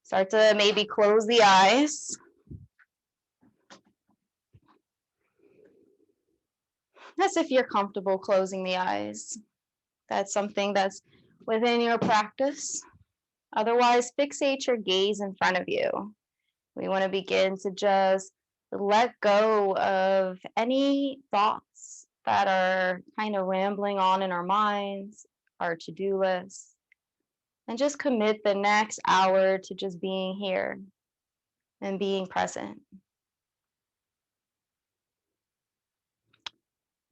Start to maybe close the eyes. As if you're comfortable closing the eyes. That's something that's within your practice. Otherwise, fixate your gaze in front of you. We want to begin to just let go of any thoughts that are kind of rambling on in our minds, our to-do list, and just commit the next hour to just being here and being present.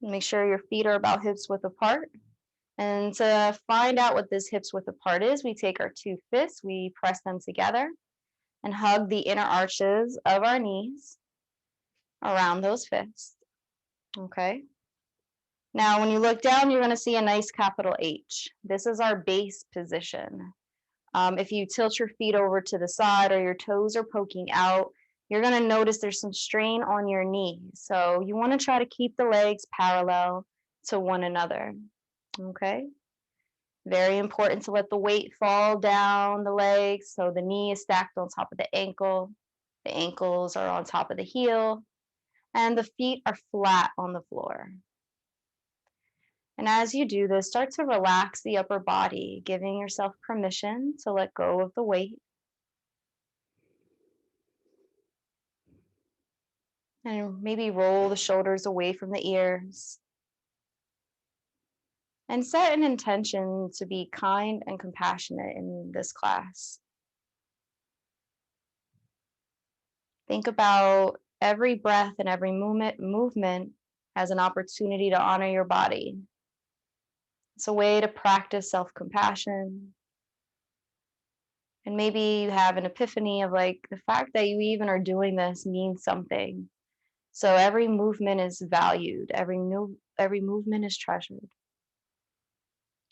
Make sure your feet are about hips width apart. And to find out what this hips width apart is, we take our two fists, we press them together and hug the inner arches of our knees around those fists. Okay. Now, when you look down, you're going to see a nice capital H. This is our base position. If you tilt your feet over to the side or your toes are poking out, you're going to notice there's some strain on your knees. So you want to try to keep the legs parallel to one another. Okay. Very important to let the weight fall down the legs. So the knee is stacked on top of the ankles are on top of the heel, and the feet are flat on the floor. And as you do this, start to relax the upper body, giving yourself permission to let go of the weight. And maybe roll the shoulders away from the ears. And set an intention to be kind and compassionate in this class. Think about every breath and every movement as an opportunity to honor your body. It's a way to practice self-compassion. And maybe you have an epiphany of like the fact that you even are doing this means something. So every movement is valued. Every movement is treasured.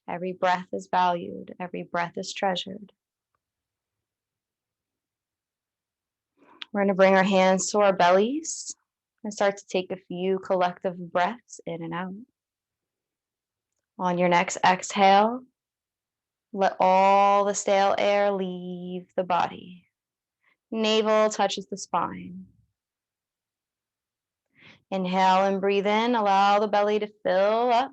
Every breath is valued. Every breath is treasured. We're going to bring our hands to our bellies and start to take a few collective breaths in and out. On your next exhale, let all the stale air leave the body. Navel touches the spine. Inhale and breathe in. Allow the belly to fill up.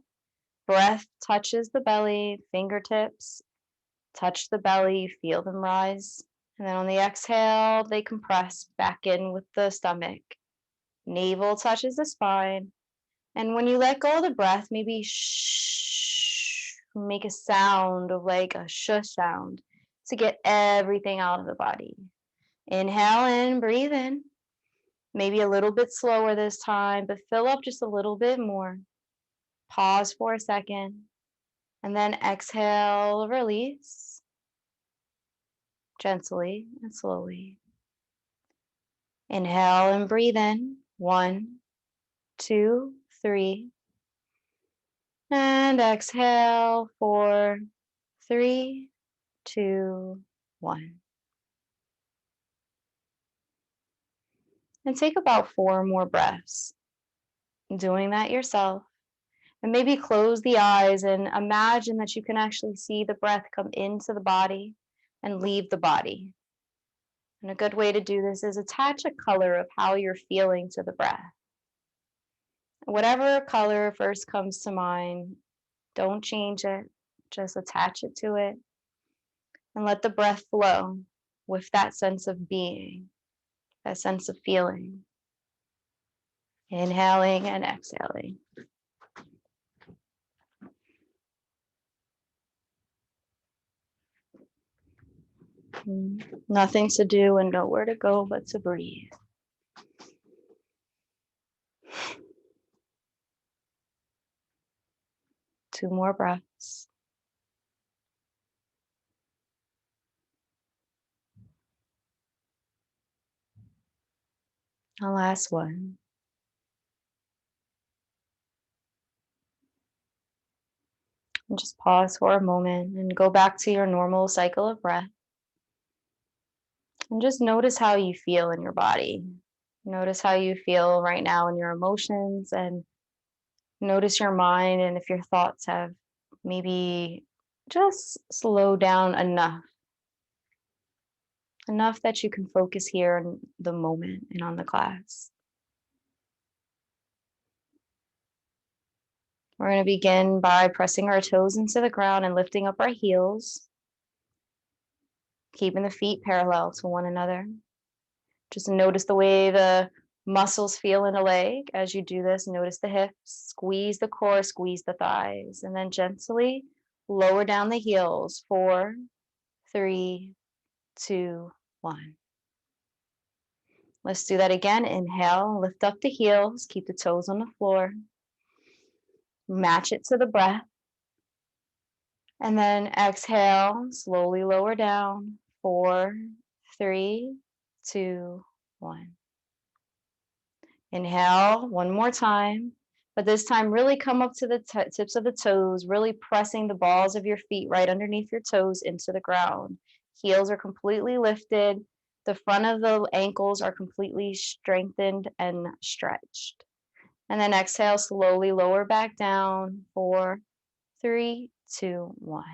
Breath touches the belly, fingertips touch the belly, feel them rise. And then on the exhale, they compress back in with the stomach. Navel touches the spine. And when you let go of the breath, maybe make a sound of like a shush sound to get everything out of the body. Inhale in, breathe in. Maybe a little bit slower this time, but fill up just a little bit more. Pause for a second. And then exhale, release. Gently and slowly. Inhale and breathe in. 1, 2, 3. And exhale, 4, 3, 2, 1. And take about 4 more breaths. Doing that yourself. And maybe close the eyes and imagine that you can actually see the breath come into the body and leave the body. And a good way to do this is attach a color of how you're feeling to the breath. Whatever color first comes to mind, don't change it, just attach it to it. And let the breath flow with that sense of being, that sense of feeling. Inhaling and exhaling. Nothing to do and nowhere to go but to breathe. Two more breaths. A last one. And just pause for a moment and go back to your normal cycle of breath. And just notice how you feel in your body. Notice how you feel right now in your emotions, and notice your mind, and if your thoughts have maybe just slowed down enough. enough that you can focus here in the moment and on the class. We're going to begin by pressing our toes into the ground and lifting up our heels, keeping the feet parallel to one another. Just notice the way the muscles feel in the leg as you do this. Notice the hips, squeeze the core, squeeze the thighs, and then gently lower down the heels. 4, 3, 2, 1. Let's do that again. Inhale, lift up the heels, keep the toes on the floor. Match it to the breath. And then exhale, slowly lower down. 4, 3, 2, 1. Inhale one more time, but this time really come up to the tips of the toes, really pressing the balls of your feet right underneath your toes into the ground. Heels are completely lifted. The front of the ankles are completely strengthened and stretched. And then exhale, slowly lower back down. 4, 3, 2, 1.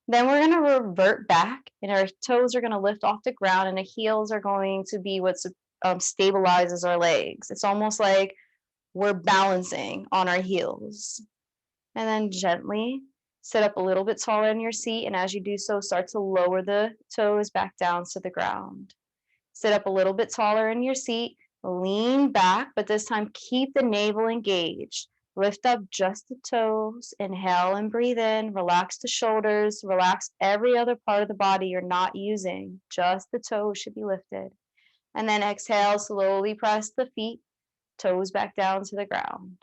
Then we're going to revert back, and our toes are going to lift off the ground, and the heels are going to be what stabilizes our legs. It's almost like we're balancing on our heels. And then gently sit up a little bit taller in your seat, and as you do so, start to lower the toes back down to the ground. Sit up a little bit taller in your seat, lean back, but this time keep the navel engaged. Lift up just the toes, inhale and breathe in, relax the shoulders, relax every other part of the body you're not using. Just the toes should be lifted. And then exhale, slowly press the feet, toes back down to the ground.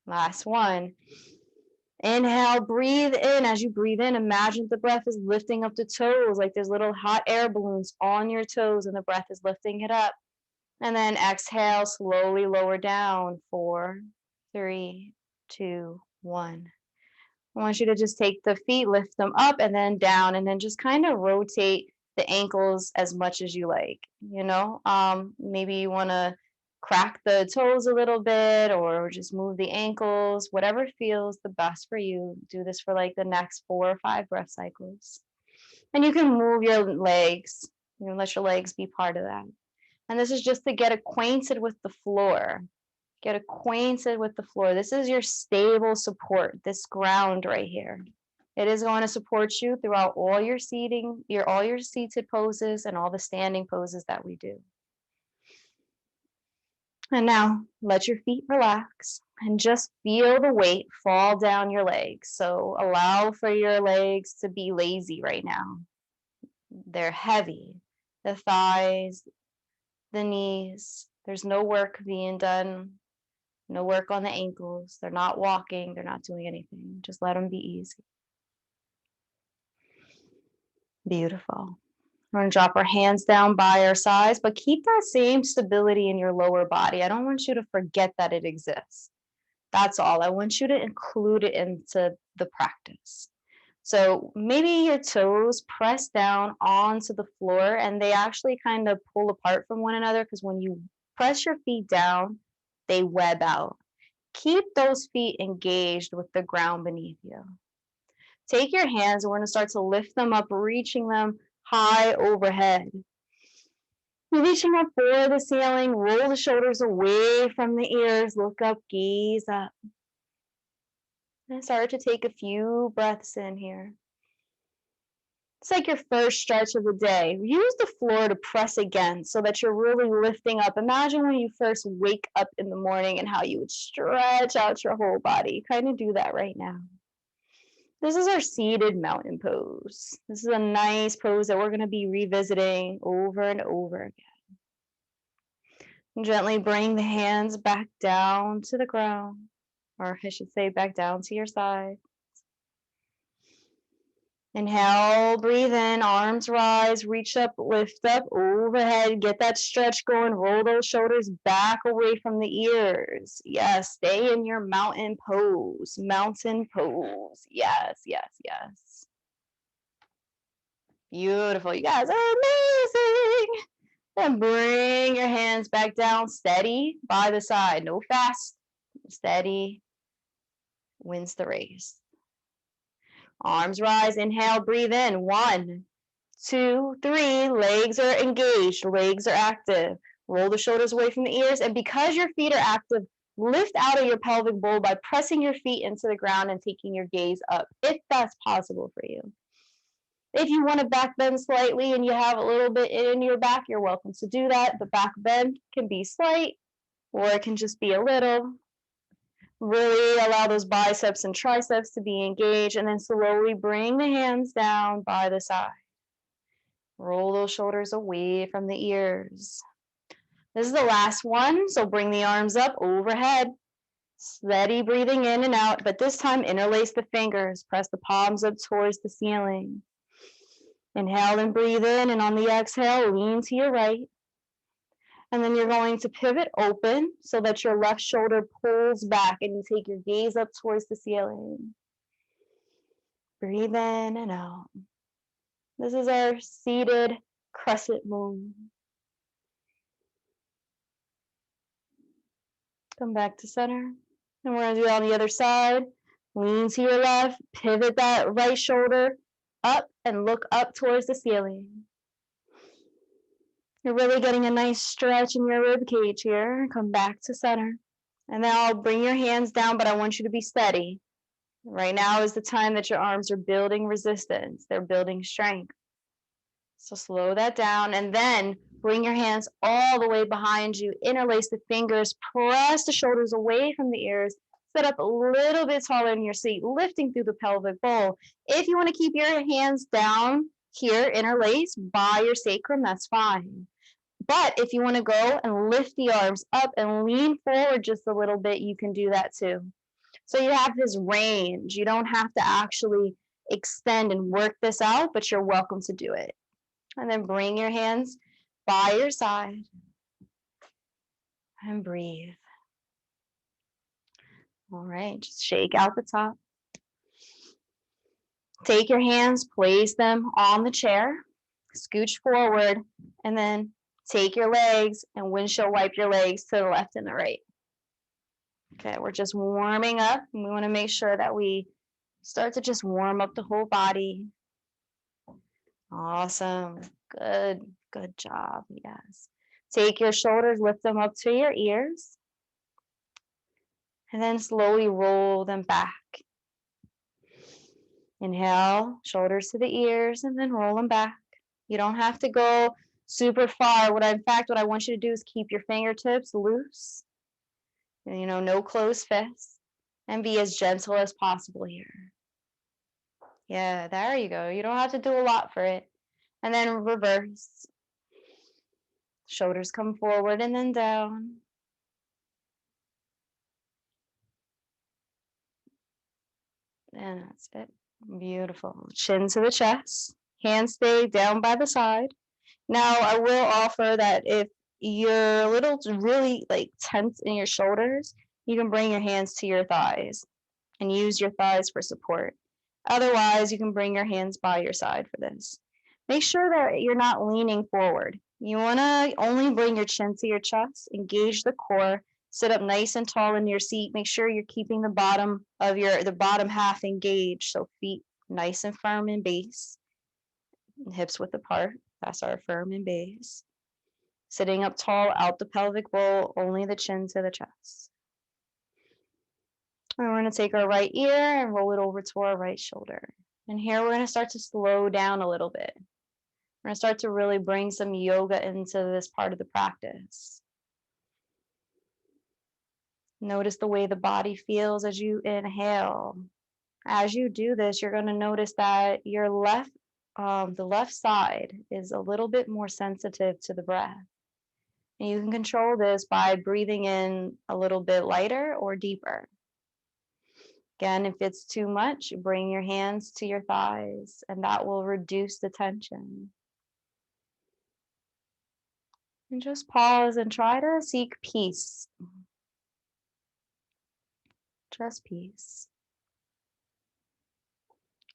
Last one. Inhale, breathe in. As you breathe in, imagine the breath is lifting up the toes, like there's little hot air balloons on your toes, and the breath is lifting it up. And then exhale, slowly lower down. 4, 3, 2, 1. I want you to just take the feet, lift them up and then down, and then just kind of rotate the ankles as much as you like. Maybe you want to crack the toes a little bit or just move the ankles, whatever feels the best for you. Do this for like the next 4 or 5 breath cycles. And you can move your legs. Let your legs be part of that. And this is just to get acquainted with the floor. Get acquainted with the floor. This is your stable support, this ground right here. It is going to support you throughout all your seating, all your seated poses and all the standing poses that we do. And now let your feet relax and just feel the weight fall down your legs. So allow for your legs to be lazy right now. They're heavy. The thighs, the knees, there's no work being done. No work on the ankles. They're not walking. They're not doing anything. Just let them be easy. Beautiful. We're going to drop our hands down by our sides, but keep that same stability in your lower body. I don't want you to forget that it exists. That's all. I want you to include it into the practice. So maybe your toes press down onto the floor and they actually kind of pull apart from one another because when you press your feet down, they web out. Keep those feet engaged with the ground beneath you. Take your hands and we're going to start to lift them up, reaching them high overhead. Reaching up for the ceiling, roll the shoulders away from the ears, look up, gaze up. And start to take a few breaths in here. It's like your first stretch of the day. Use the floor to press against so that you're really lifting up. Imagine when you first wake up in the morning and how you would stretch out your whole body. Kind of do that right now. This is our seated mountain pose. This is a nice pose that we're going to be revisiting over and over again. And gently bring the hands back down to the ground, or I should say back down to your side. Inhale, breathe in, arms rise, reach up, lift up, overhead, get that stretch going, roll those shoulders back away from the ears. Yes, stay in your mountain pose, Yes, yes, yes. Beautiful, you guys are amazing. Then bring your hands back down, steady by the side, no fast, steady wins the race. Arms rise, inhale, breathe in, 1, 2, 3, legs are engaged, legs are active. Roll the shoulders away from the ears, and because your feet are active, lift out of your pelvic bowl by pressing your feet into the ground and taking your gaze up, if that's possible for you. If you want to back bend slightly and you have a little bit in your back, you're welcome to do that. The back bend can be slight, or it can just be a little. Really allow those biceps and triceps to be engaged, and then slowly bring the hands down by the side. Roll those shoulders away from the ears. This is the last one, so bring the arms up overhead. Steady breathing in and out, but this time interlace the fingers. Press the palms up towards the ceiling. Inhale and breathe in, and on the exhale, lean to your right. And then you're going to pivot open so that your left shoulder pulls back and you take your gaze up towards the ceiling. Breathe in and out. This is our seated crescent moon. Come back to center. And we're going to do it on the other side. Lean to your left, pivot that right shoulder up and look up towards the ceiling. You're really getting a nice stretch in your rib cage here. Come back to center. And now bring your hands down, but I want you to be steady. Right now is the time that your arms are building resistance. They're building strength. So slow that down, and then bring your hands all the way behind you. Interlace the fingers. Press the shoulders away from the ears. Sit up a little bit taller in your seat, lifting through the pelvic bowl. If you want to keep your hands down here, interlace by your sacrum, that's fine. But if you want to go and lift the arms up and lean forward just a little bit, you can do that too. So you have this range. You don't have to actually extend and work this out, but you're welcome to do it. And then bring your hands by your side and breathe. All right, just shake out the top. Take your hands, place them on the chair, scooch forward, and then take your legs and windshield wipe your legs to the left and the right. Okay, we're just warming up, and we want to make sure that we start to just warm up the whole body. Awesome. Good job. Yes. Take your shoulders, lift them up to your ears, and then slowly roll them back. Inhale, shoulders to the ears, and then roll them back. You don't have to go super far. What I want you to do is keep your fingertips loose. And, no closed fists, and be as gentle as possible here. Yeah, there you go. You don't have to do a lot for it. And then reverse. Shoulders come forward and then down. And that's it. Beautiful. Chin to the chest. Hands stay down by the side. Now, I will offer that if you're a little really tense in your shoulders, you can bring your hands to your thighs and use your thighs for support. Otherwise, you can bring your hands by your side for this. Make sure that you're not leaning forward. You want to only bring your chin to your chest, engage the core, sit up nice and tall in your seat. Make sure you're keeping the bottom half engaged, so feet nice and firm in base, hips width apart. That's our firm in base. Sitting up tall out the pelvic bowl, only the chin to the chest. And we're going to take our right ear and roll it over to our right shoulder. And here we're going to start to slow down a little bit. We're going to start to really bring some yoga into this part of the practice. Notice the way the body feels as you inhale. As you do this, you're going to notice that your the left side is a little bit more sensitive to the breath. And you can control this by breathing in a little bit lighter or deeper. Again, if it's too much, bring your hands to your thighs, and that will reduce the tension. And just pause and try to seek peace. Just peace.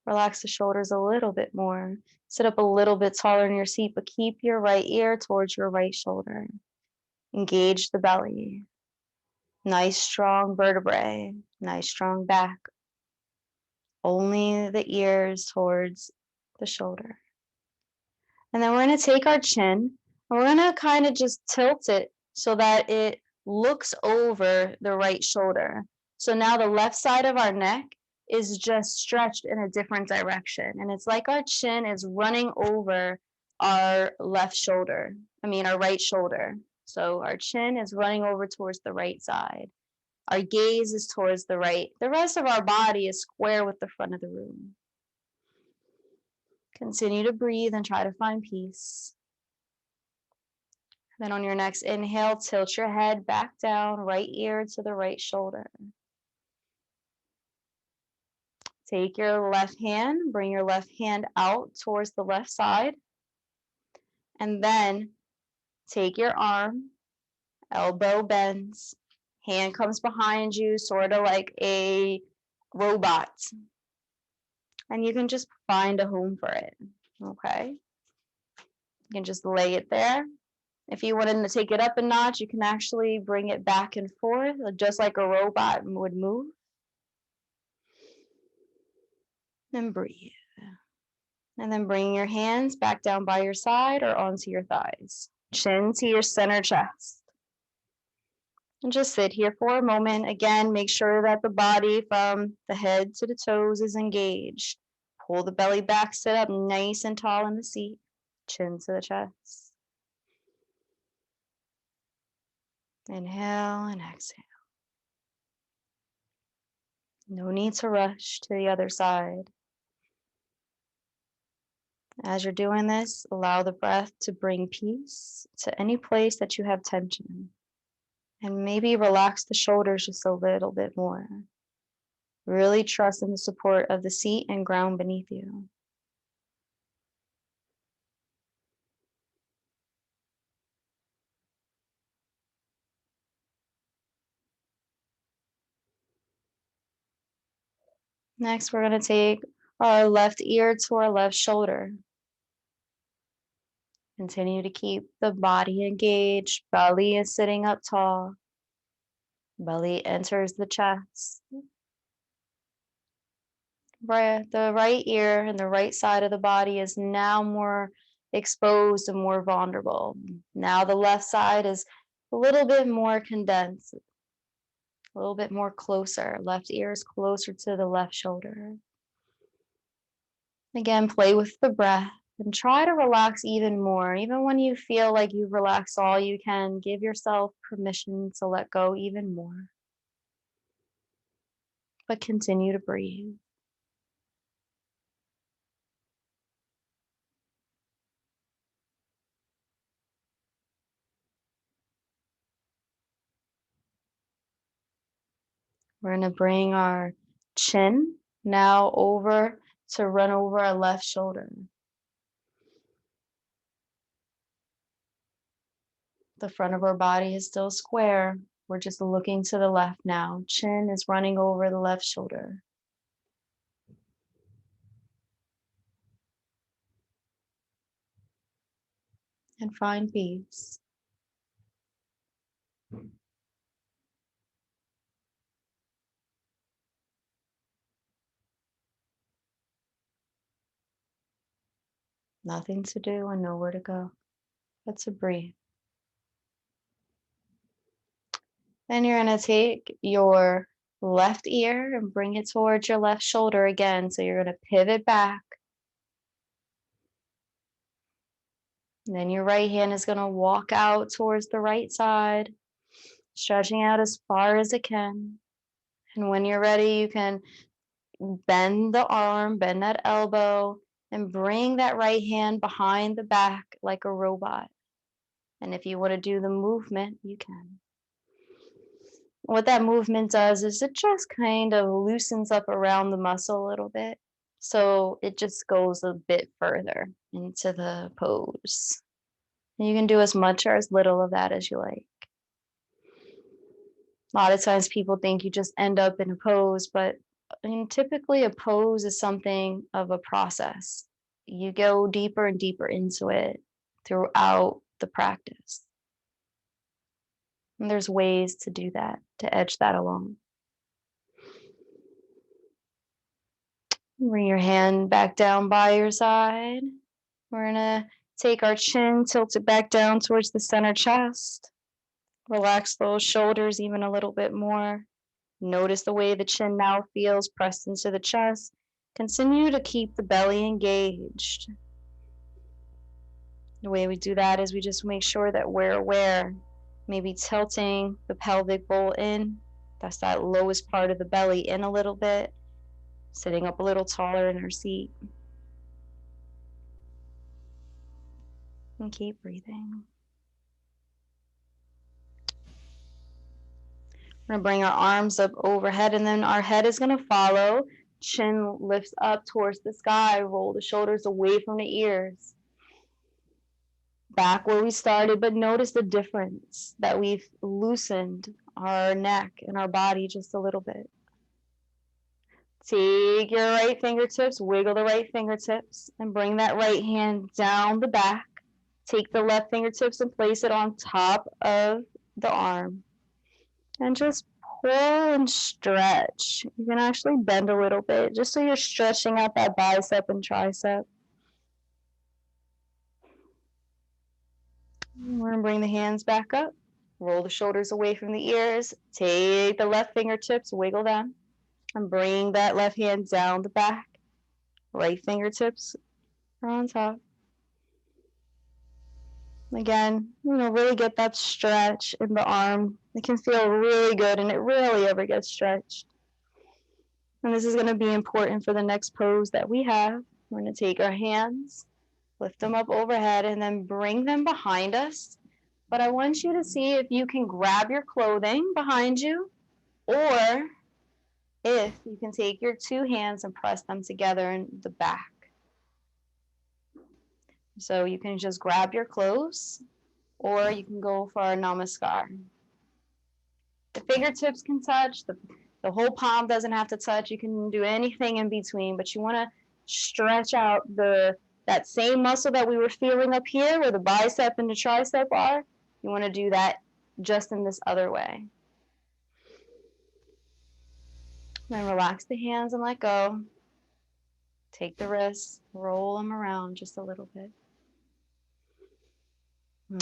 Relax the shoulders a little bit more. Sit up a little bit taller in your seat, but keep your right ear towards your right shoulder. Engage the belly. Nice strong vertebrae. Nice strong back. Only the ears towards the shoulder. And then we're going to take our chin and we're going to kind of just tilt it so that it looks over the right shoulder. So now the left side of our neck is just stretched in a different direction. And it's like our chin is running over our left shoulder. Our right shoulder. So our chin is running over towards the right side. Our gaze is towards the right. The rest of our body is square with the front of the room. Continue to breathe and try to find peace. Then on your next inhale, tilt your head back down, right ear to the right shoulder. Take your left hand, bring your left hand out towards the left side. And then take your arm, elbow bends, hand comes behind you, sort of like a robot. And you can just find a home for it, okay? You can just lay it there. If you wanted to take it up a notch, you can actually bring it back and forth, just like a robot would move. And breathe. And then bring your hands back down by your side or onto your thighs. Chin to your center chest. And just sit here for a moment. Again, make sure that the body from the head to the toes is engaged. Pull the belly back, sit up nice and tall in the seat. Chin to the chest. Inhale and exhale. No need to rush to the other side. As you're doing this, allow the breath to bring peace to any place that you have tension. And maybe relax the shoulders just a little bit more. Really trust in the support of the seat and ground beneath you. Next, we're going to take our left ear to our left shoulder. Continue to keep the body engaged. Belly is sitting up tall. Belly enters the chest. The right ear and the right side of the body is now more exposed and more vulnerable. Now the left side is a little bit more condensed, a little bit more closer. Left ear is closer to the left shoulder. Again, play with the breath and try to relax even more. Even when you feel like you've relaxed all you can, give yourself permission to let go even more. But continue to breathe. We're going to bring our chin now over to run over our left shoulder. The front of our body is still square. We're just looking to the left now. Chin is running over the left shoulder. And find peace. Nothing to do and nowhere to go but to breathe. Then you're going to take your left ear and bring it towards your left shoulder again. So you're going to pivot back. And then your right hand is going to walk out towards the right side, stretching out as far as it can. And when you're ready, you can bend the arm, bend that elbow, and bring that right hand behind the back like a robot. And if you want to do the movement, you can. What that movement does is it just kind of loosens up around the muscle a little bit. So it just goes a bit further into the pose. And you can do as much or as little of that as you like. A lot of times people think you just end up in a pose, but typically a pose is something of a process. You go deeper and deeper into it throughout the practice. And there's ways to do that, to edge that along. Bring your hand back down by your side. We're going to Take our chin, tilt it back down towards the center chest. Relax those shoulders even a little bit more. Notice the way the chin now feels pressed into the chest. Continue to keep the belly engaged. The way we do that is we just make sure that we're aware, maybe tilting the pelvic bowl in. That's that lowest part of the belly in a little bit. Sitting up a little taller in our seat. And keep breathing. We're going to bring our arms up overhead, and then our head is going to follow. Chin lifts up towards the sky. Roll the shoulders away from the ears. Back where we started, but notice the difference that we've loosened our neck and our body just a little bit. Take your right fingertips, wiggle the right fingertips, and bring that right hand down the back. Take the left fingertips and place it on top of the arm. And just pull and stretch. You can actually bend a little bit, just so you're stretching out that bicep and tricep. We're going to bring the hands back up. Roll the shoulders away from the ears. Take the left fingertips, wiggle them. And bring that left hand down the back. Right fingertips are on top. Again, really get that stretch in the arm. It can feel really good, and it rarely ever gets stretched. And this is going to be important for the next pose that we have. We're going to take our hands, lift them up overhead, and then bring them behind us. But I want you to see if you can grab your clothing behind you, or if you can take your two hands and press them together in the back. So you can just grab your clothes, or you can go for a namaskar. The fingertips can touch, the whole palm doesn't have to touch. You can do anything in between, but you want to stretch out that same muscle that we were feeling up here where the bicep and the tricep are. You want to do that just in this other way. Then relax the hands and let go. Take the wrists, roll them around just a little bit.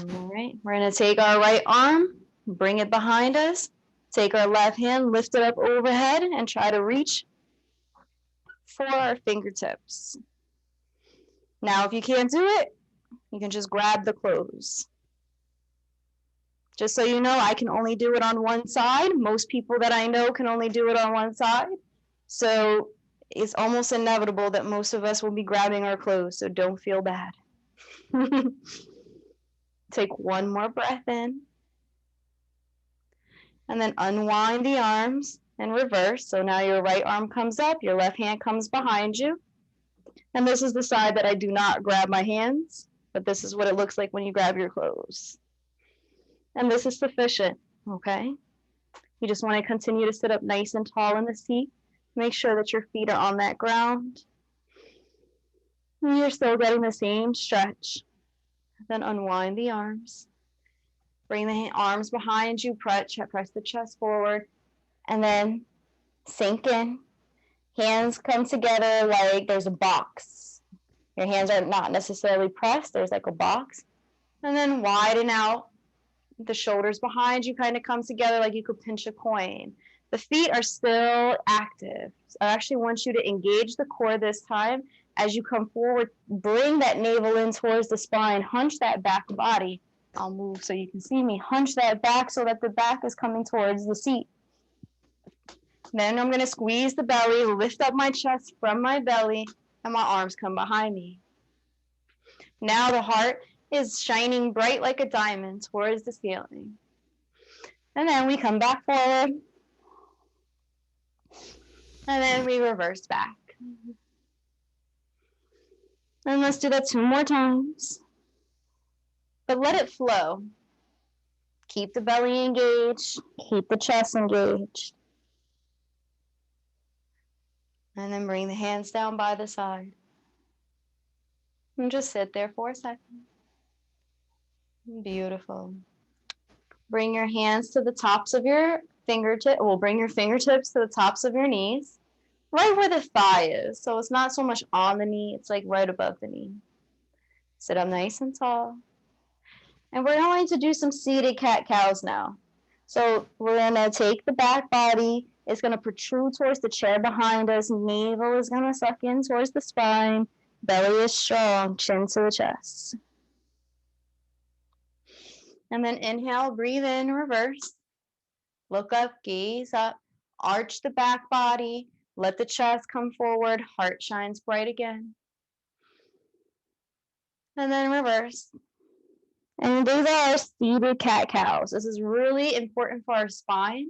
All right, we're going to take our right arm, bring it behind us. Take our left hand, lift it up overhead, and try to reach for our fingertips. Now, if you can't do it, you can just grab the clothes. Just so you know, I can only do it on one side. Most people that I know can only do it on one side. So it's almost inevitable that most of us will be grabbing our clothes, so don't feel bad. Take one more breath in. And then unwind the arms and reverse. So now your right arm comes up, your left hand comes behind you. And this is the side that I do not grab my hands, but this is what it looks like when you grab your clothes. And this is sufficient, okay? You just want to continue to sit up nice and tall in the seat. Make sure that your feet are on that ground. And you're still getting the same stretch. Then unwind the arms. Bring the arms behind you, press the chest forward, and then sink in. Hands come together like there's a box. Your hands are not necessarily pressed, there's like a box. And then widen out. The shoulders behind you kind of come together like you could pinch a coin. The feet are still active. So I actually want you to engage the core this time. As you come forward, bring that navel in towards the spine, hunch that back body. I'll move so you can see me. Hunch that back so that the back is coming towards the seat. Then I'm going to squeeze the belly, lift up my chest from my belly, and my arms come behind me. Now the heart is shining bright like a diamond towards the ceiling. And then we come back forward. And then we reverse back. And let's do that 2 more times. But let it flow. Keep the belly engaged. Keep the chest engaged. And then bring the hands down by the side. And just sit there for a second. Beautiful. Bring your hands to the tops of your fingertips. Well, bring your fingertips to the tops of your knees. Right where the thigh is. So it's not so much on the knee. It's like right above the knee. Sit up nice and tall. And we're going to do some seated cat-cows now. So we're going to take the back body. It's going to protrude towards the chair behind us. Navel is going to suck in towards the spine. Belly is strong. Chin to the chest. And then inhale, breathe in, reverse. Look up, gaze up. Arch the back body. Let the chest come forward. Heart shines bright again. And then reverse. And these are our seated cat-cows. This is really important for our spine.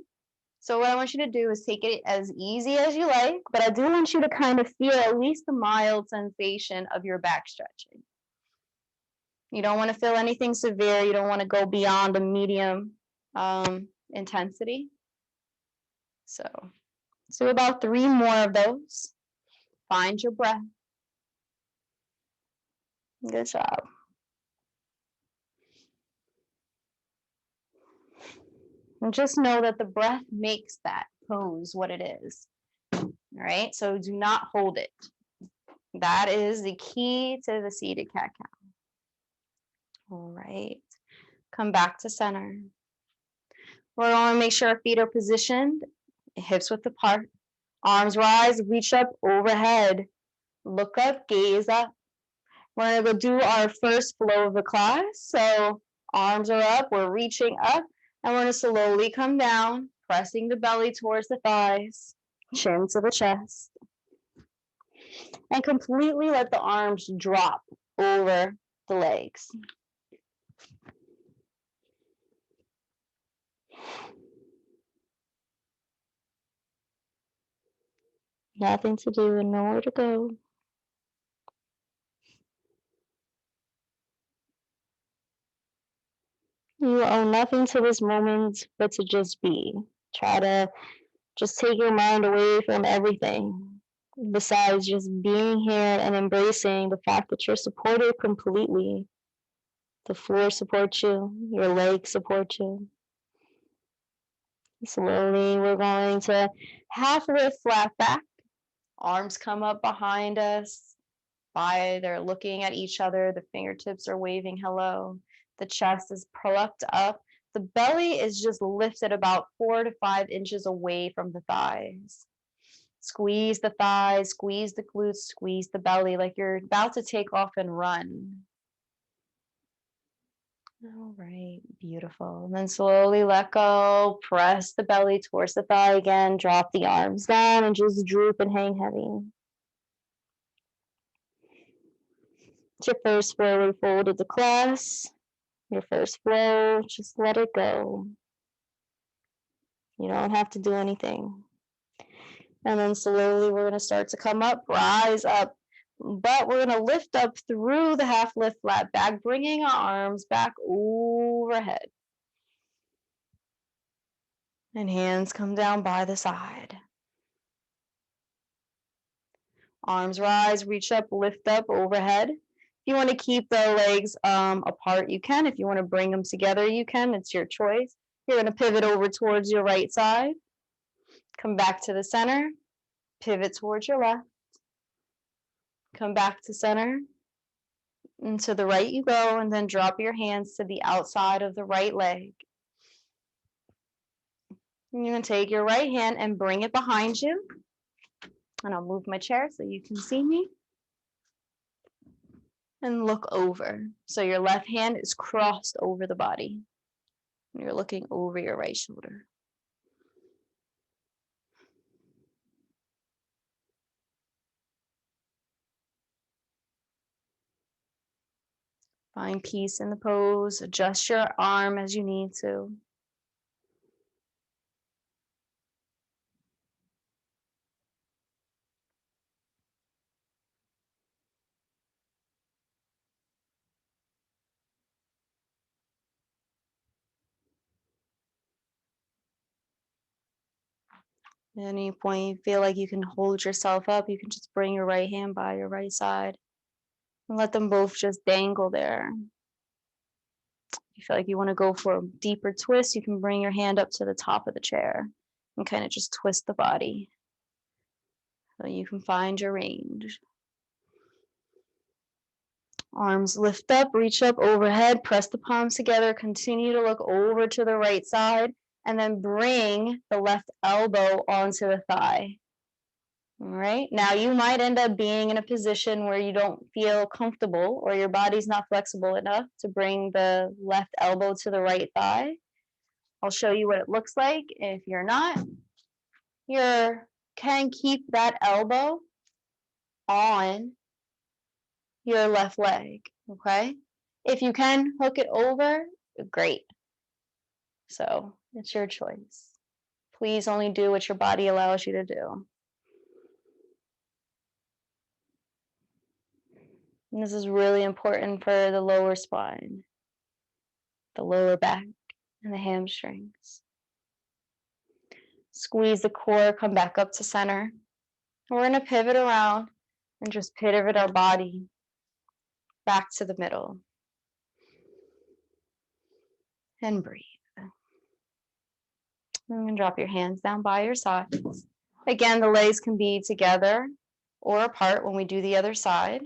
So what I want you to do is take it as easy as you like, but I do want you to kind of feel at least the mild sensation of your back stretching. You don't want to feel anything severe. You don't want to go beyond a medium intensity. So about 3 more of those. Find your breath. Good job. And just know that the breath makes that pose what it is. All right, so do not hold it. That is the key to the seated cat-cow. All right, come back to center. We're going to make sure our feet are positioned, hips width apart. Arms rise, reach up overhead. Look up, gaze up. We're going to go do our first flow of the class. So arms are up, we're reaching up, and we're going to slowly come down, pressing the belly towards the thighs, chin to the chest. And completely let the arms drop over the legs. Nothing to do and nowhere to go. You owe nothing to this moment but to just be. Try to just take your mind away from everything besides just being here and embracing the fact that you're supported completely. The floor supports you, your legs support you. Slowly, we're going to half lift flat back. Arms come up behind us. They're looking at each other. The fingertips are waving hello. The chest is plucked up. The belly is just lifted about 4 to 5 inches away from the thighs. Squeeze the thighs, squeeze the glutes, squeeze the belly like you're about to take off and run. All right, beautiful. And then slowly let go. Press the belly towards the thigh again. Drop the arms down and just droop and hang heavy. It's your first forward fold of the class. Your first flow, just let it go. You don't have to do anything. And then slowly we're going to start to come up, rise up. But we're going to lift up through the half lift flat back, bringing our arms back overhead. And hands come down by the side. Arms rise, reach up, lift up overhead. If you want to keep the legs apart, you can. If you want to bring them together, you can. It's your choice. You're going to pivot over towards your right side. Come back to the center. Pivot towards your left. Come back to center. And to the right you go, and then drop your hands to the outside of the right leg. And you're going to take your right hand and bring it behind you. And I'll move my chair so you can see me. And look over. So your left hand is crossed over the body. And you're looking over your right shoulder. Find peace in the pose. Adjust your arm as you need to. At any point you feel like you can hold yourself up, you can just bring your right hand by your right side and let them both just dangle there. If you feel like you want to go for a deeper twist, you can bring your hand up to the top of the chair and kind of just twist the body so you can find your range. Arms lift up, reach up overhead, press the palms together, continue to look over to the right side, and then bring the left elbow onto the thigh. All right, now you might end up being in a position where you don't feel comfortable or your body's not flexible enough to bring the left elbow to the right thigh. I'll show you what it looks like. If you're not, you can keep that elbow on your left leg, okay? If you can hook it over, great. So it's your choice. Please only do what your body allows you to do. And this is really important for the lower spine, the lower back, and the hamstrings. Squeeze the core, come back up to center. We're going to pivot around and just pivot our body back to the middle. And breathe. And drop your hands down by your sides. Again, the legs can be together or apart when we do the other side.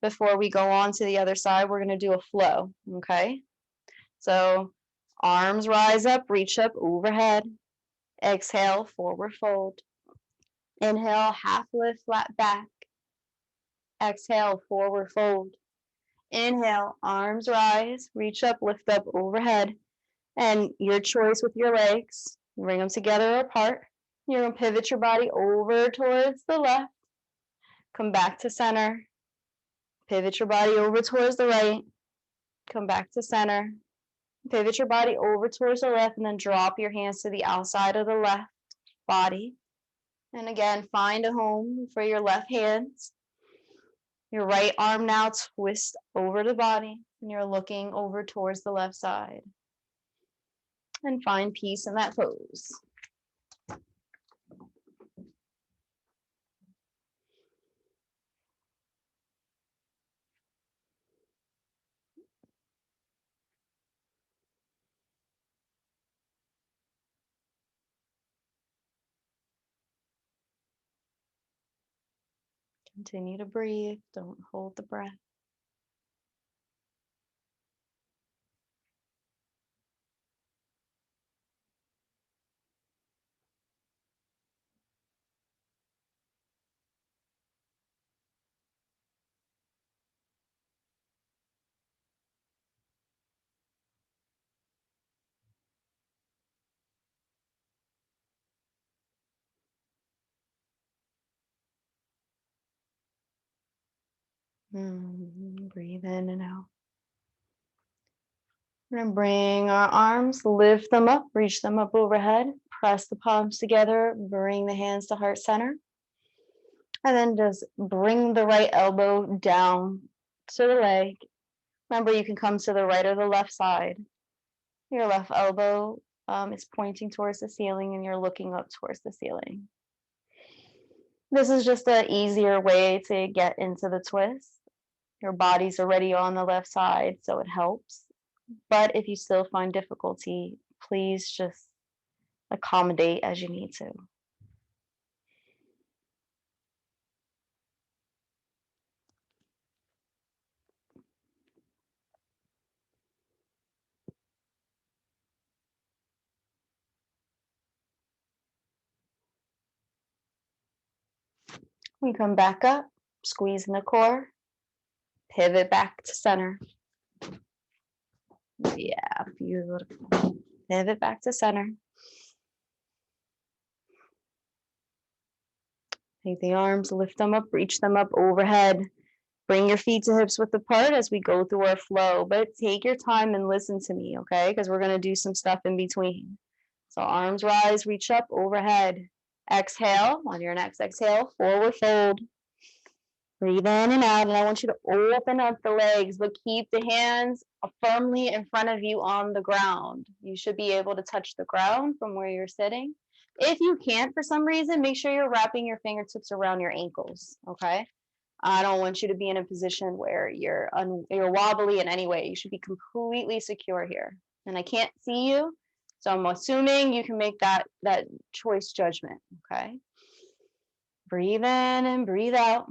Before we go on to the other side, we're going to do a flow, okay? So arms rise up, reach up overhead. Exhale, forward fold. Inhale, half lift, flat back. Exhale, forward fold. Inhale, arms rise, reach up, lift up overhead. And your choice with your legs, bring them together or apart. You're going to pivot your body over towards the left. Come back to center. Pivot your body over towards the right. Come back to center. Pivot your body over towards the left and then drop your hands to the outside of the left body. And again, find a home for your left hands. Your right arm now twist over the body and you're looking over towards the left side. And find peace in that pose. Continue to breathe. Don't hold the breath. Breathe in and out. We're going to bring our arms, lift them up, reach them up overhead, press the palms together, bring the hands to heart center. And then just bring the right elbow down to the leg. Remember, you can come to the right or the left side. Your left elbow is pointing towards the ceiling and you're looking up towards the ceiling. This is just an easier way to get into the twist. Your body's already on the left side, so it helps. But if you still find difficulty, please just accommodate as you need to. We come back up, squeeze in the core, pivot back to center. Yeah, beautiful. Pivot back to center. Take the arms, lift them up, reach them up overhead. Bring your feet to hips width apart as we go through our flow, but take your time and listen to me, okay? Because we're going to do some stuff in between. So arms rise, reach up overhead. Exhale. On your next exhale, forward fold. Breathe in and out, and I want you to open up the legs, but keep the hands firmly in front of you on the ground. You should be able to touch the ground from where you're sitting. If you can't for some reason, make sure you're wrapping your fingertips around your ankles, okay? I don't want you to be in a position where you're wobbly in any way. You should be completely secure here. And I can't see you, so I'm assuming you can make that choice judgment, okay? Breathe in and breathe out.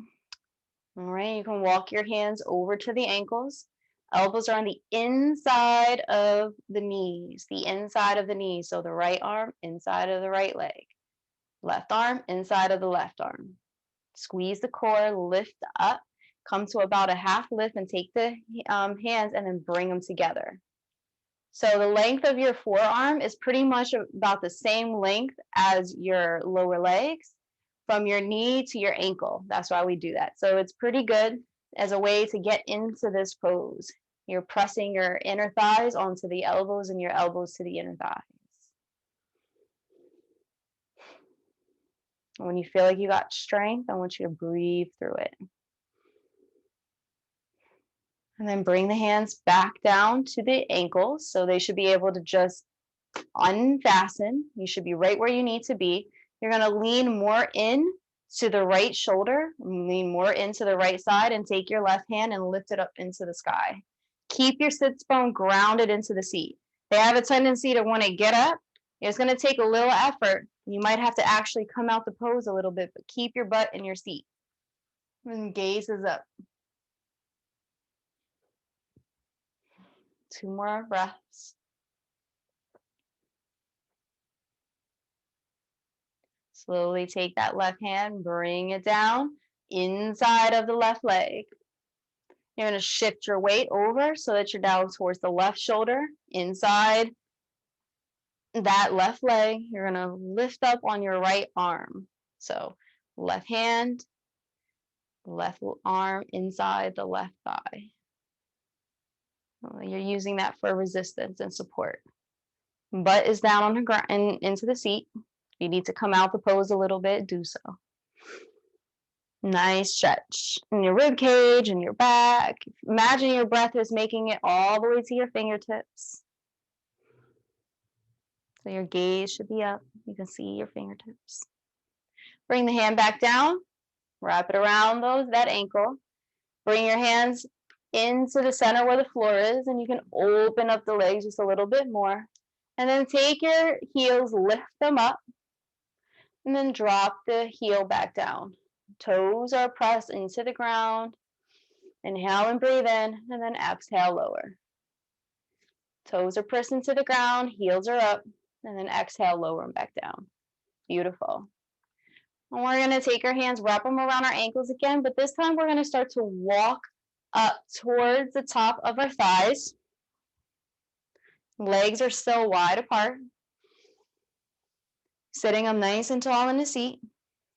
All right, you can walk your hands over to the ankles. Elbows are on the inside of the knees, the inside of the knees. So the right arm inside of the right leg, left arm inside of the left arm. Squeeze the core, lift up, come to about a half lift and take the hands and then bring them together. So the length of your forearm is pretty much about the same length as your lower legs from your knee to your ankle. That's why we do that. So it's pretty good as a way to get into this pose. You're pressing your inner thighs onto the elbows and your elbows to the inner thighs. When you feel like you got strength, I want you to breathe through it. And then bring the hands back down to the ankles. So they should be able to just unfasten. You should be right where you need to be. You're going to lean more in to the right shoulder, lean more into the right side, and take your left hand and lift it up into the sky. Keep your sits bone grounded into the seat. They have a tendency to want to get up. It's going to take a little effort. You might have to actually come out the pose a little bit, but keep your butt in your seat. And gaze is up. 2 more breaths. Slowly take that left hand, bring it down inside of the left leg. You're going to shift your weight over so that you're down towards the left shoulder, inside that left leg. You're going to lift up on your right arm. So left hand, left arm inside the left thigh. You're using that for resistance and support. Butt is down on the ground and into the seat. If you need to come out the pose a little bit, do so. Nice stretch in your rib cage and your back. Imagine your breath is making it all the way to your fingertips. So your gaze should be up. You can see your fingertips. Bring the hand back down. Wrap it around that ankle. Bring your hands into the center where the floor is, and you can open up the legs just a little bit more. And then take your heels, lift them up, and then drop the heel back down. Toes are pressed into the ground. Inhale and breathe in, and then exhale, lower. Toes are pressed into the ground, heels are up, and then exhale, lower them back down. Beautiful. And we're going to take our hands, wrap them around our ankles again, but this time we're going to start to walk up towards the top of our thighs. Legs are still wide apart. Sitting up nice and tall in the seat.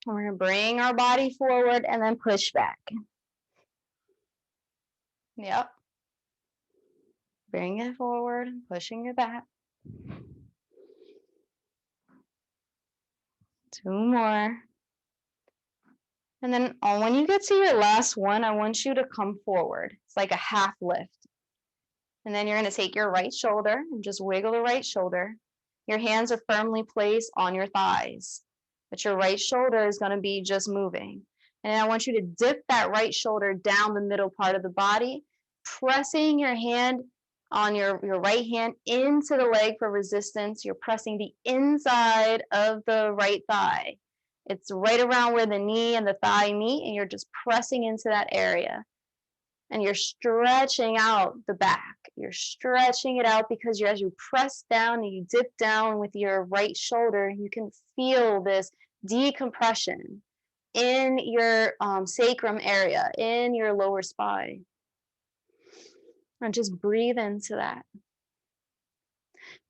We're going to bring our body forward and then push back. Yep. Bring it forward, pushing it back. 2 more. And then when you get to your last one, I want you to come forward. It's like a half lift. And then you're going to take your right shoulder and just wiggle the right shoulder. Your hands are firmly placed on your thighs, but your right shoulder is going to be just moving. And I want you to dip that right shoulder down the middle part of the body, pressing your hand on your right hand into the leg for resistance. You're pressing the inside of the right thigh. It's right around where the knee and the thigh meet, and you're just pressing into that area. And you're stretching out the back. You're stretching it out because as you press down and you dip down with your right shoulder, you can feel this decompression in your sacrum area, in your lower spine. And just breathe into that.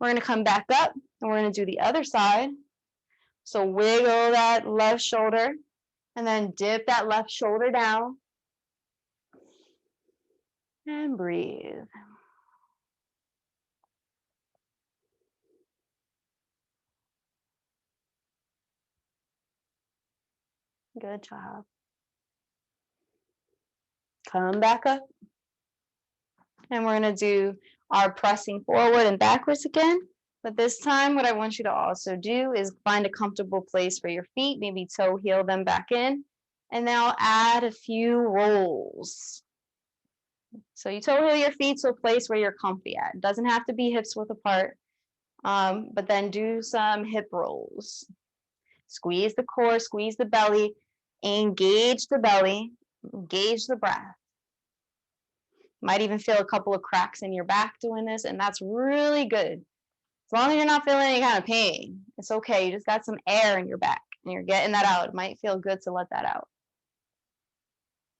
We're going to come back up and we're going to do the other side. So wiggle that left shoulder and then dip that left shoulder down. And breathe. Good job. Come back up. And we're going to do our pressing forward and backwards again. But this time, what I want you to also do is find a comfortable place for your feet, maybe toe heel them back in. And now add a few rolls. So you toe heel your feet to a place where you're comfy at. It doesn't have to be hips width apart, but then do some hip rolls. Squeeze the core, squeeze the belly, engage the belly, Engage the breath. Might even feel a couple of cracks in your back doing this, and that's really good. As long as you're not feeling any kind of pain, it's okay. You just got some air in your back and you're getting that out. It might feel good to let that out.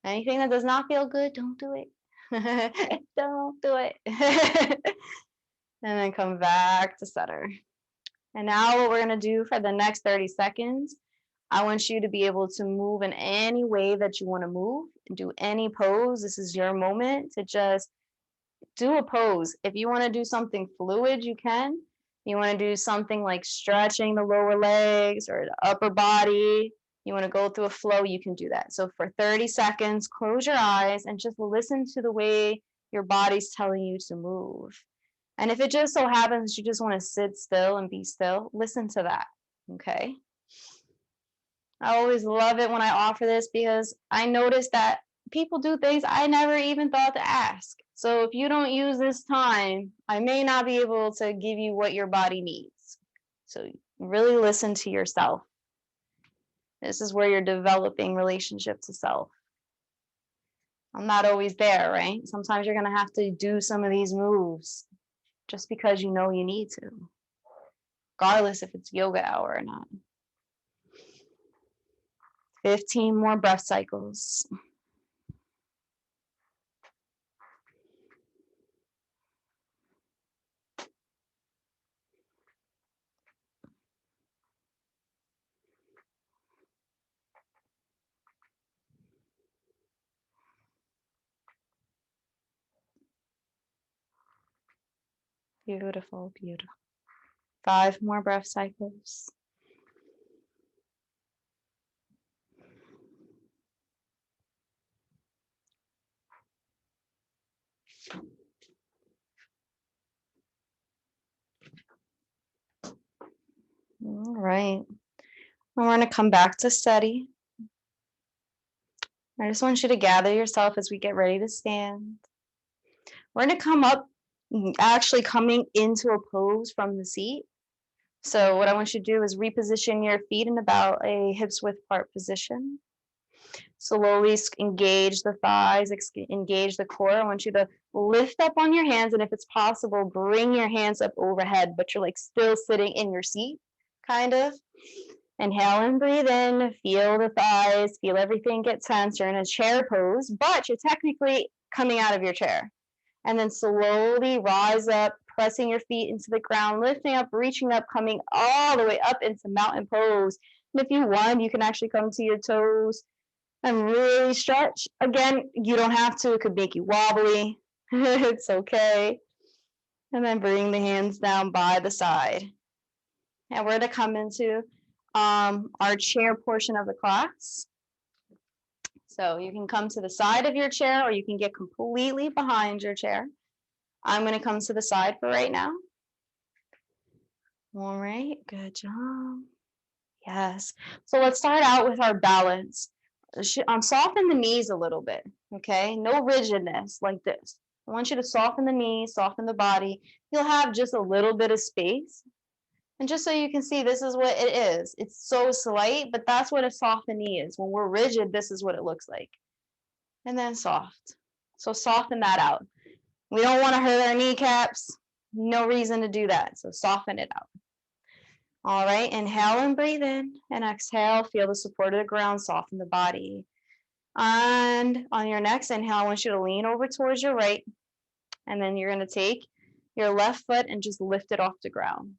Anything that does not feel good, don't do it. Don't do it. And then come back to center. And now what we're going to do for the next 30 seconds, I want you to be able to move in any way that you want to move, do any pose. This is your moment to just do a pose. If you want to do something fluid, you can. You want to do something like stretching the lower legs or the upper body. You want to go through a flow, you can do that. So for 30 seconds, close your eyes and just listen to the way your body's telling you to move. And if it just so happens you just want to sit still and be still, listen to that, okay? I always love it when I offer this because I notice that people do things I never even thought to ask. So if you don't use this time, I may not be able to give you what your body needs. So really listen to yourself. This is where you're developing relationship to self. I'm not always there, right? Sometimes you're going to have to do some of these moves just because you know you need to, regardless if it's yoga hour or not. 15 more breath cycles. Beautiful, beautiful. 5 more breath cycles. All right. We're going to come back to steady. I just want you to gather yourself as we get ready to stand. We're going to come up, actually coming into a pose from the seat. So what I want you to do is reposition your feet in about a hips width apart position. Slowly engage the thighs, engage the core. I want you to lift up on your hands, and if it's possible, bring your hands up overhead, but you're like still sitting in your seat, kind of. Inhale and breathe in, feel the thighs, feel everything get tense. You're in a chair pose, but you're technically coming out of your chair. And then slowly rise up, pressing your feet into the ground, lifting up, reaching up, coming all the way up into mountain pose. And if you want, you can actually come to your toes and really stretch. Again, you don't have to. It could make you wobbly. It's okay. And then bring the hands down by the side. And we're going to come into our chair portion of the class. So you can come to the side of your chair or you can get completely behind your chair. I'm going to come to the side for right now. All right, good job. Yes. So let's start out with our balance. Soften the knees a little bit, okay? No rigidness like this. I want you to soften the knees, soften the body. You'll have just a little bit of space. And just so you can see, this is what it is. It's so slight, but that's what a softened knee is. When we're rigid, this is what it looks like. And then soft. So soften that out. We don't want to hurt our kneecaps. No reason to do that. So soften it out. All right, inhale and breathe in. And exhale, feel the support of the ground, soften the body. And on your next inhale, I want you to lean over towards your right. And then you're going to take your left foot and just lift it off the ground.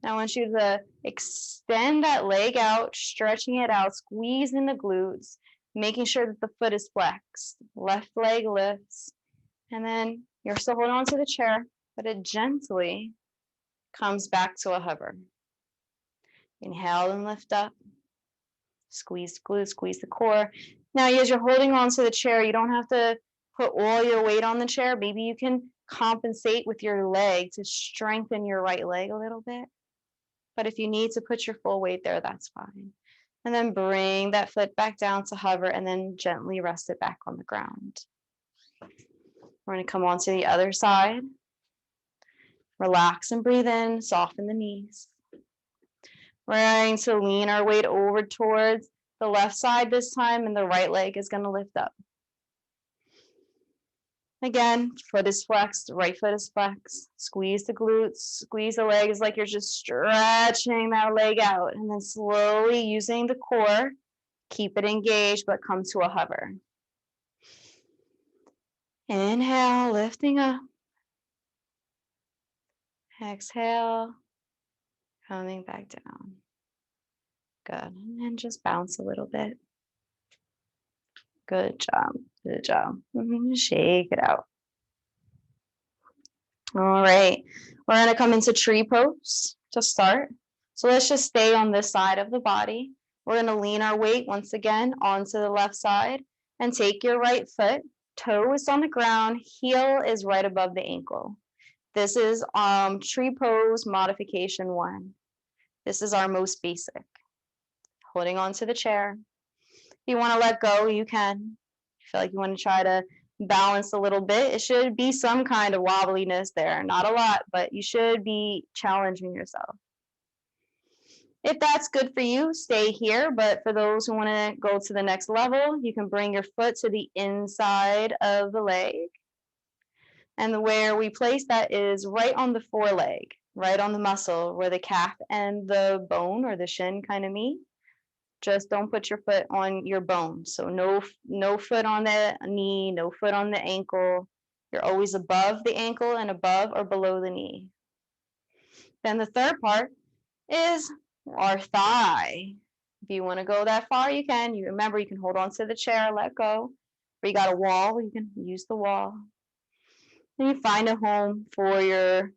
Now I want you to extend that leg out, stretching it out, squeezing the glutes, making sure that the foot is flexed. Left leg lifts. And then you're still holding on to the chair, but it gently comes back to a hover. Inhale and lift up. Squeeze the glutes, squeeze the core. Now, as you're holding on to the chair, you don't have to put all your weight on the chair. Maybe you can compensate with your leg to strengthen your right leg a little bit. But if you need to put your full weight there, that's fine. And then bring that foot back down to hover and then gently rest it back on the ground. We're going to come on to the other side. Relax and breathe in, soften the knees. We're going to lean our weight over towards the left side this time, and the right leg is going to lift up. Again, foot is flexed, right foot is flexed. Squeeze the glutes, squeeze the legs like you're just stretching that leg out. And then slowly using the core, keep it engaged, but come to a hover. Inhale, lifting up. Exhale, coming back down. Good. And then just bounce a little bit. Good job. Good job. Shake it out. All right. We're going to come into tree pose to start. So let's just stay on this side of the body. We're going to lean our weight once again onto the left side and take your right foot. Toe is on the ground. Heel is right above the ankle. This is tree pose modification 1. This is our most basic. Holding on to the chair. If you want to let go, you can. If you feel like you want to try to balance a little bit, it should be some kind of wobbliness there. Not a lot, but you should be challenging yourself. If that's good for you, stay here. But for those who want to go to the next level, you can bring your foot to the inside of the leg. And where we place that is right on the foreleg, right on the muscle where the calf and the bone or the shin kind of meet. Just don't put your foot on your bone. So no foot on the knee, no foot on the ankle. You're always above the ankle and above or below the knee. Then the third part is our thigh. If you want to go that far, you can. You remember, you can hold on to the chair, let go. Or you got a wall, you can use the wall. Then you find a home for your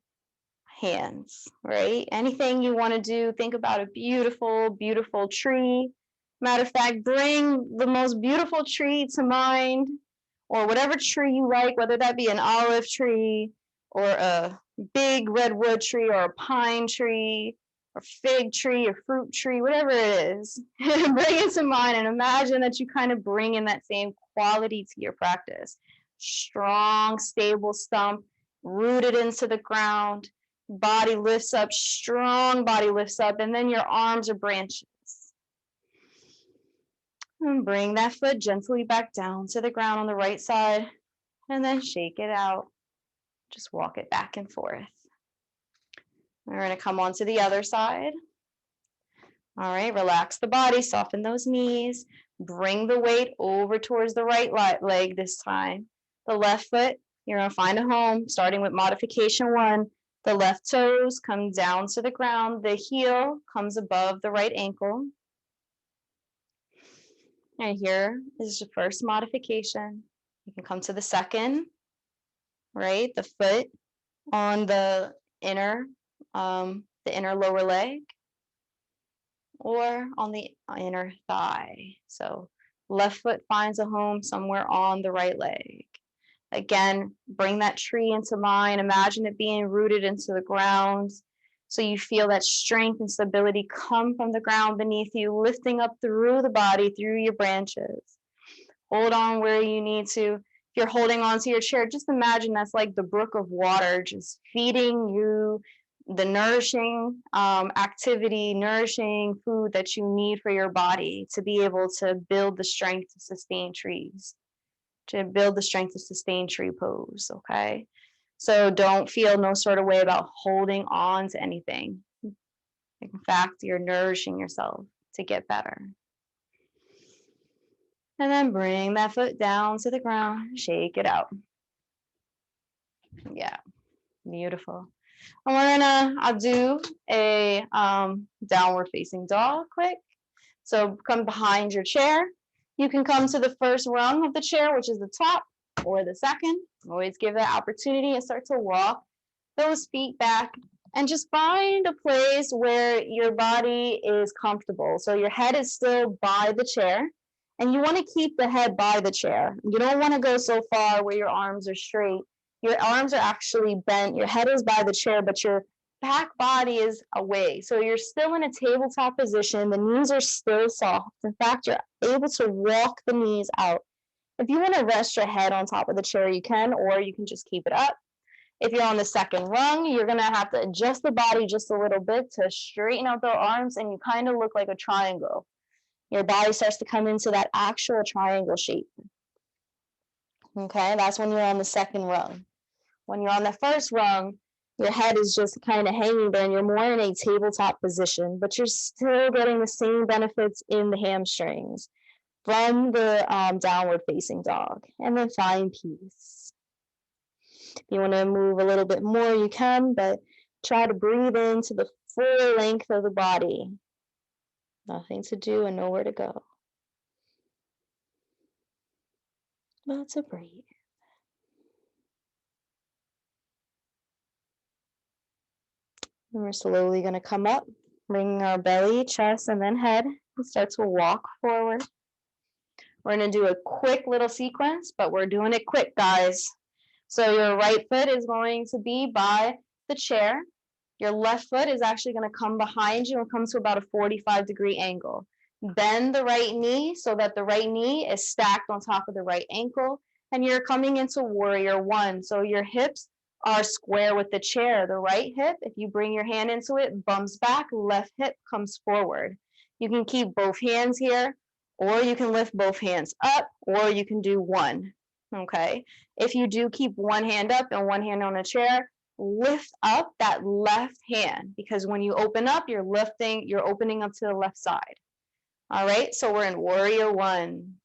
hands, right? Anything you want to do, think about a beautiful, beautiful tree. Matter of fact, bring the most beautiful tree to mind, or whatever tree you like, whether that be an olive tree or a big redwood tree or a pine tree or fig tree or fruit tree, whatever it is. Bring it to mind and imagine that you kind of bring in that same quality to your practice. Strong, stable stump, rooted into the ground. Body lifts up, strong body lifts up, and then your arms are branches. And bring that foot gently back down to the ground on the right side, and then shake it out. Just walk it back and forth. We're going to come on to the other side. All right, relax the body, soften those knees. Bring the weight over towards the right leg this time. The left foot, you're going to find a home, starting with modification 1. The left toes come down to the ground. The heel comes above the right ankle. And here is your first modification. You can come to the second, right? The foot on the inner lower leg or on the inner thigh. So left foot finds a home somewhere on the right leg. Again, bring that tree into mind. Imagine it being rooted into the ground. So you feel that strength and stability come from the ground beneath you, lifting up through the body, through your branches. Hold on where you need to. If you're holding on to your chair, just imagine that's like the brook of water, just feeding you the nourishing activity, nourishing food that you need for your body to be able to build the strength to sustain trees. To build the strength to sustain tree pose, okay? So don't feel no sort of way about holding on to anything. In fact, you're nourishing yourself to get better. And then bring that foot down to the ground, shake it out. Yeah, beautiful. And I'll do a downward facing dog quick. So come behind your chair. You can come to the first rung of the chair, which is the top, or the second. Always give that opportunity and start to walk those feet back and just find a place where your body is comfortable. So your head is still by the chair, and you want to keep the head by the chair. You don't want to go so far where your arms are straight. Your arms are actually bent. Your head is by the chair, but your back body is away. So you're still in a tabletop position. The knees are still soft. In fact, you're able to walk the knees out. If you want to rest your head on top of the chair, you can, or you can just keep it up. If you're on the second rung, you're going to have to adjust the body just a little bit to straighten out the arms, and you kind of look like a triangle. Your body starts to come into that actual triangle shape. Okay, that's when you're on the second rung. When you're on the first rung, your head is just kind of hanging there and you're more in a tabletop position, but you're still getting the same benefits in the hamstrings from the downward facing dog. And then find peace. If you want to move a little bit more, you can, but try to breathe into the full length of the body. Nothing to do and nowhere to go. But to breathe. And we're slowly going to come up, bringing our belly, chest, and then head, and start to walk forward. We're going to do a quick little sequence, but we're doing it quick, guys. So your right foot is going to be by the chair. Your left foot is actually going to come behind you and come to about a 45-degree angle. Bend the right knee so that the right knee is stacked on top of the right ankle, and you're coming into warrior one. So your hips are square with the chair. The right hip, if you bring your hand into it, bumps back, left hip comes forward. You can keep both hands here, or you can lift both hands up, or you can do one, okay? If you do keep one hand up and one hand on a chair, lift up that left hand, because when you open up, you're opening up to the left side. All right, so we're in warrior one.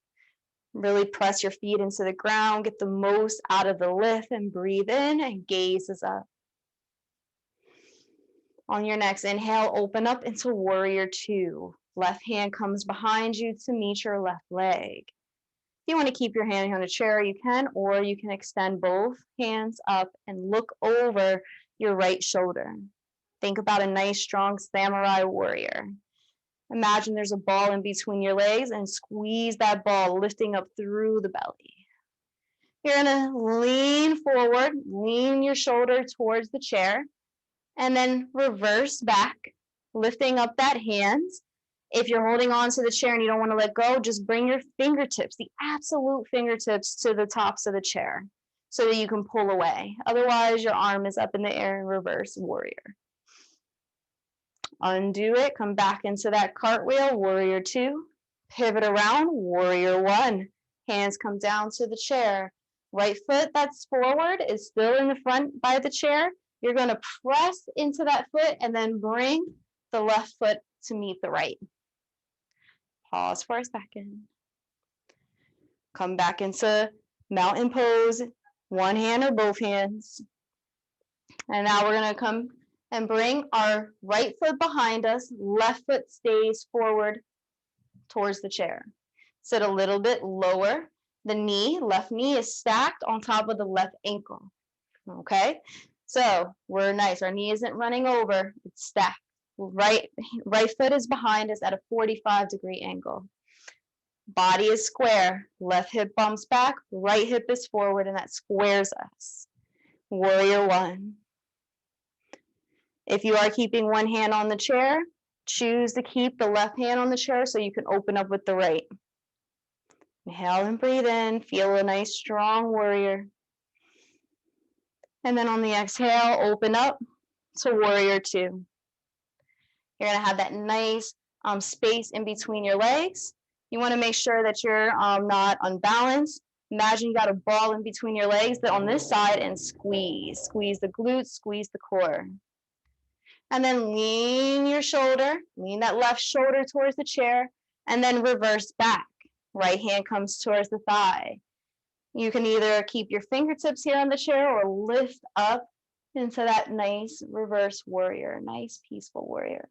Really press your feet into the ground, get the most out of the lift, and breathe in and gaze is up. On your next inhale, open up into warrior two. Left hand comes behind you to meet your left leg. If you want to keep your hand on a chair, you can, or you can extend both hands up and look over your right shoulder. Think about a nice, strong samurai warrior. Imagine there's a ball in between your legs and squeeze that ball, lifting up through the belly. You're going to lean forward, lean your shoulder towards the chair, and then reverse back, lifting up that hand. If you're holding on to the chair and you don't want to let go, just bring your fingertips, the absolute fingertips, to the tops of the chair so that you can pull away. Otherwise, your arm is up in the air in reverse warrior. Undo it, come back into that cartwheel, warrior two. Pivot around, warrior one. Hands come down to the chair. Right foot that's forward is still in the front by the chair. You're going to press into that foot and then bring the left foot to meet the right. Pause for a second. Come back into mountain pose, one hand or both hands. And now we're going to come and bring our right foot behind us, left foot stays forward towards the chair. Sit a little bit lower. The knee, left knee is stacked on top of the left ankle. Okay? So we're nice. Our knee isn't running over, it's stacked. Right foot is behind us at a 45-degree angle. Body is square. Left hip bumps back, right hip is forward, and that squares us. Warrior one. If you are keeping one hand on the chair, choose to keep the left hand on the chair so you can open up with the right. Inhale and breathe in. Feel a nice, strong warrior. And then on the exhale, open up to warrior two. You're going to have that nice space in between your legs. You want to make sure that you're not unbalanced. Imagine you got a ball in between your legs that on this side and squeeze. Squeeze the glutes, squeeze the core. And then lean your shoulder, lean that left shoulder towards the chair, and then reverse back. Right hand comes towards the thigh. You can either keep your fingertips here on the chair or lift up into that nice reverse warrior, nice peaceful warrior.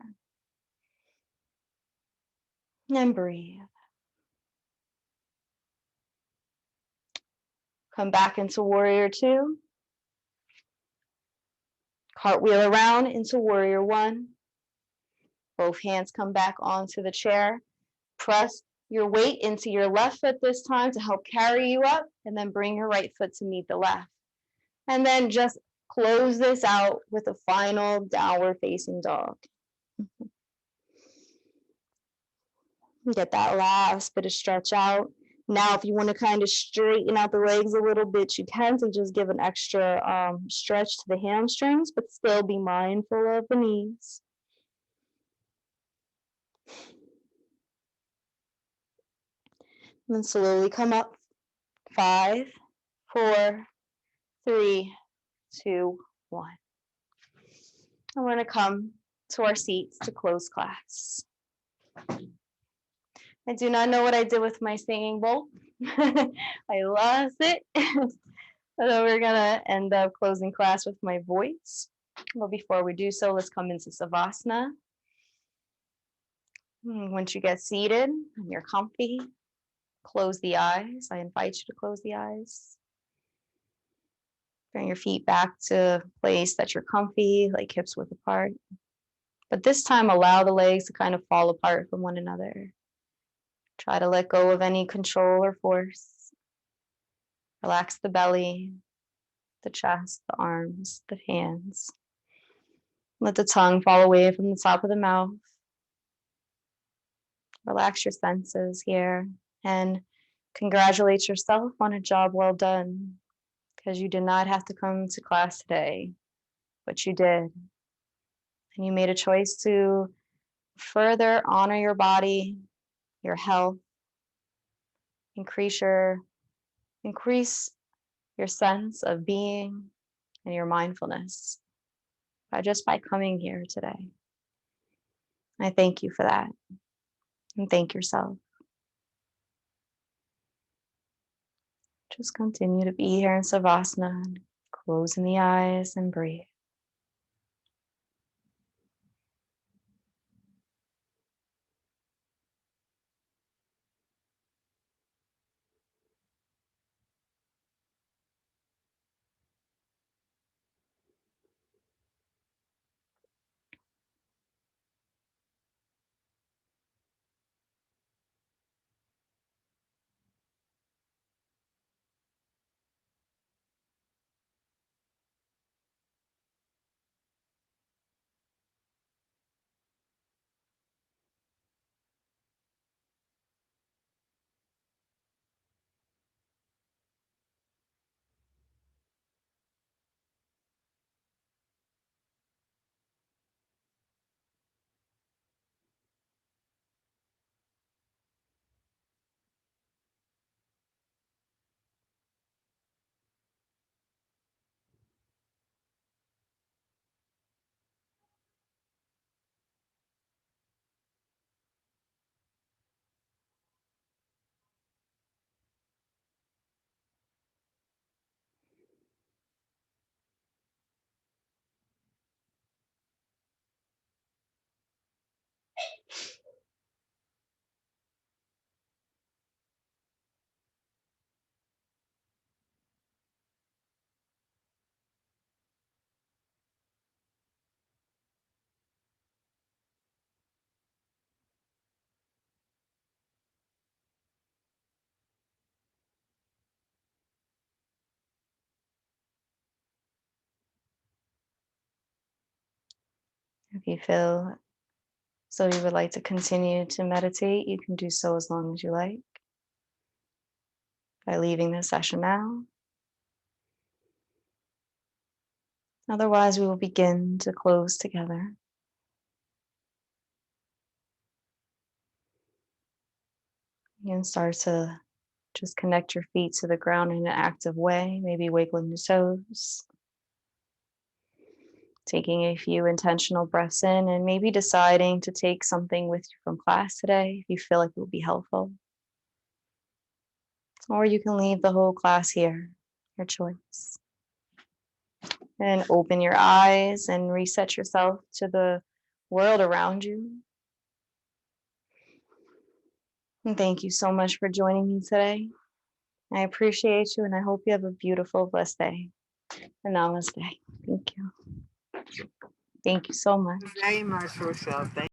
And breathe. Come back into warrior two. Cartwheel around into warrior one. Both hands come back onto the chair. Press your weight into your left foot this time to help carry you up, and then bring your right foot to meet the left. And then just close this out with a final downward facing dog. Get that last bit of stretch out. Now, if you want to kind of straighten out the legs a little bit, you can, to just give an extra stretch to the hamstrings, but still be mindful of the knees. And then slowly come up. 5, 4, 3, 2, 1. And we're going to come to our seats to close class. I do not know what I did with my singing bowl. I lost it. So we're going to end up closing class with my voice. But before we do so, let's come into Savasana. Once you get seated and you're comfy, close the eyes. I invite you to close the eyes. Bring your feet back to a place that you're comfy, like hips width apart. But this time, allow the legs to kind of fall apart from one another. Try to let go of any control or force. Relax the belly, the chest, the arms, the hands. Let the tongue fall away from the top of the mouth. Relax your senses here and congratulate yourself on a job well done, because you did not have to come to class today, but you did. And you made a choice to further honor your body, your health, increase your sense of being and your mindfulness by coming here today. I thank you for that. And thank yourself. Just continue to be here in Savasana, closing the eyes and breathe. If you feel so you would like to continue to meditate, you can do so as long as you like by leaving this session now. Otherwise, we will begin to close together. You can start to just connect your feet to the ground in an active way, maybe wiggling the toes, taking a few intentional breaths in, and maybe deciding to take something with you from class today if you feel like it will be helpful. Or you can leave the whole class here, your choice. And open your eyes and reset yourself to the world around you. And thank you so much for joining me today. I appreciate you, and I hope you have a beautiful, blessed day. And namaste. Thank you. Thank you so much. Very much, Rochelle. Thank